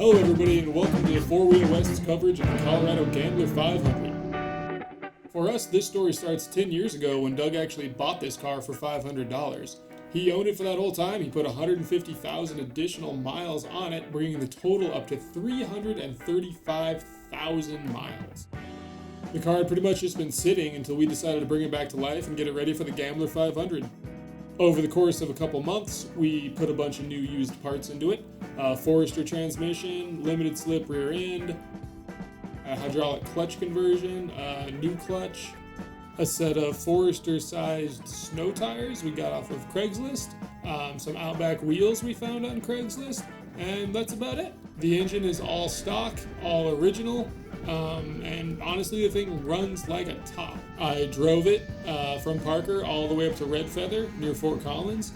Hello everybody and welcome to the Four Wheel West's coverage of the Colorado Gambler 500. For us, this story starts 10 years ago when Doug actually bought this car for $500. He owned it for that whole time. He put 150,000 additional miles on it, bringing the total up to 335,000 miles. The car had pretty much just been sitting until we decided to bring it back to life and get it ready for the Gambler 500. Over the course of a couple months, we put a bunch of new used parts into it. Forester transmission, limited slip rear end, a hydraulic clutch conversion, a new clutch, a set of Forester-sized snow tires we got off of Craigslist, some Outback wheels we found on Craigslist, and that's about it. The engine is all stock, all original, and honestly the thing runs like a top. I drove it from Parker all the way up to Red Feather near Fort Collins.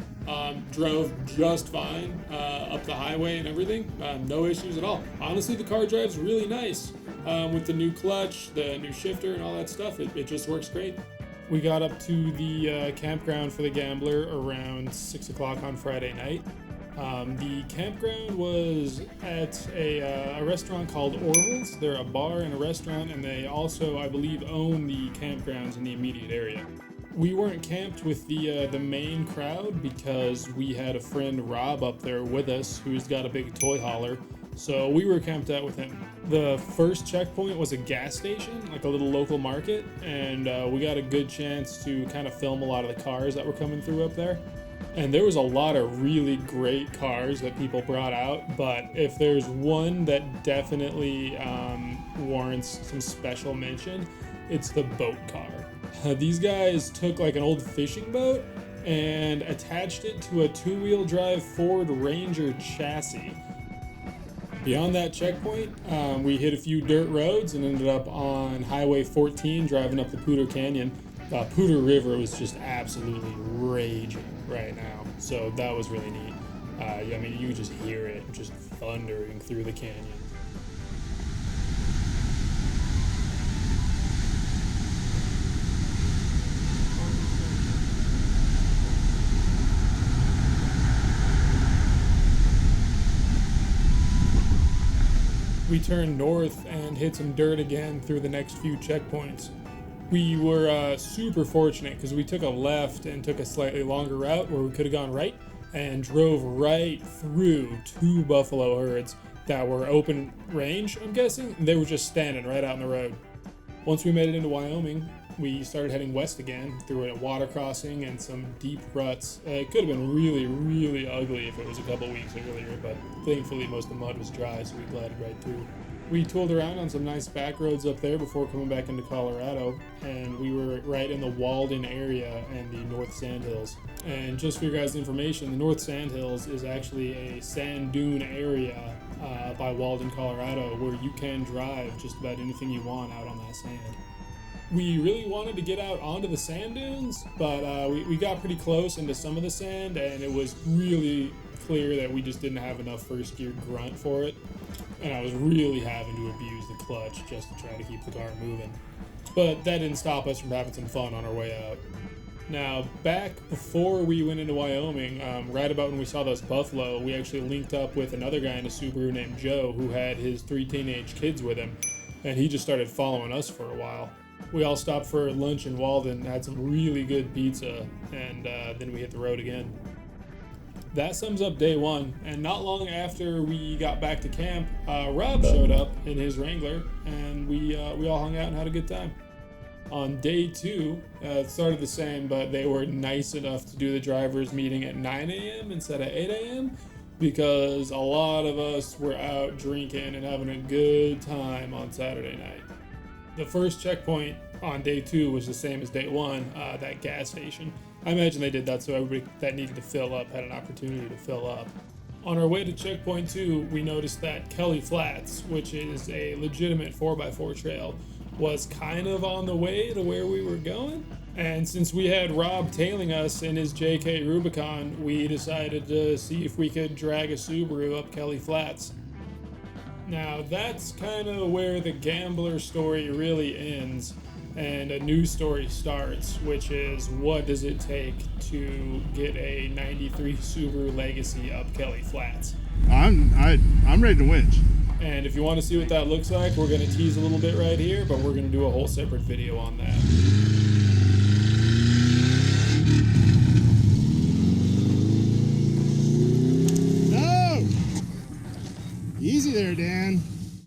Drove just fine up the highway and everything. No issues at all. Honestly, the car drives really nice with the new clutch, the new shifter, and all that stuff. It just works great. We got up to the campground for the Gambler around 6 o'clock on Friday night. The campground was at a restaurant called Orville's. They're a bar and a restaurant, and they also, I believe, own the campgrounds in the immediate area. We weren't camped with the main crowd because we had a friend Rob up there with us who's got a big toy hauler, so we were camped out with him. The first checkpoint was a gas station, like a little local market, and we got a good chance to kind of film a lot of the cars that were coming through up there. And there was a lot of really great cars that people brought out, but if there's one that definitely warrants some special mention, it's the boat car. These guys took like an old fishing boat and attached it to a two-wheel drive Ford Ranger chassis. Beyond that checkpoint, we hit a few dirt roads and ended up on Highway 14 driving up the Poudre Canyon. Poudre River was just absolutely raging right now, so that was really neat. I mean, you could just hear it just thundering through the canyon. We turned north and hit some dirt again through the next few checkpoints. We were super fortunate because we took a left and took a slightly longer route where we could have gone right and drove right through two buffalo herds that were open range, I'm guessing. They were just standing right out in the road. Once we made it into Wyoming, we started heading west again through a water crossing and some deep ruts. It could have been really, really ugly if it was a couple weeks earlier, but thankfully most of the mud was dry, so we glided right through. We tooled around on some nice back roads up there before coming back into Colorado, and we were right in the Walden area and the North Sandhills. And just for your guys' information, the North Sandhills is actually a sand dune area by Walden, Colorado, where you can drive just about anything you want out on that sand. We really wanted to get out onto the sand dunes, but we got pretty close into some of the sand, and it was really clear that we just didn't have enough first gear grunt for it. And I was really having to abuse the clutch just to try to keep the car moving. But that didn't stop us from having some fun on our way out. Now, back before we went into Wyoming, right about when we saw those buffalo, we actually linked up with another guy in a Subaru named Joe who had his 3 teenage kids with him, and he just started following us for a while. We all stopped for lunch in Walden, had some really good pizza, and then we hit the road again. That sums up day one, and not long after we got back to camp, Rob showed up in his Wrangler, and we all hung out and had a good time. On day two, it started the same, but they were nice enough to do the drivers meeting at 9 a.m. instead of 8 a.m. because a lot of us were out drinking and having a good time on Saturday night. The first checkpoint on day two was the same as day one, that gas station. I imagine they did that so everybody that needed to fill up had an opportunity to fill up. On our way to checkpoint 2, we noticed that Kelly Flats, which is a legitimate 4x4 trail, was kind of on the way to where we were going. And since we had Rob tailing us in his JK Rubicon, we decided to see if we could drag a Subaru up Kelly Flats. Now that's kind of where the Gambler story really ends. And a new story starts, which is what does it take to get a 93 Subaru Legacy up Kelly Flats? I'm ready to winch. And if you want to see what that looks like, we're going to tease a little bit right here, but we're going to do a whole separate video on that. No! Easy there, Dan.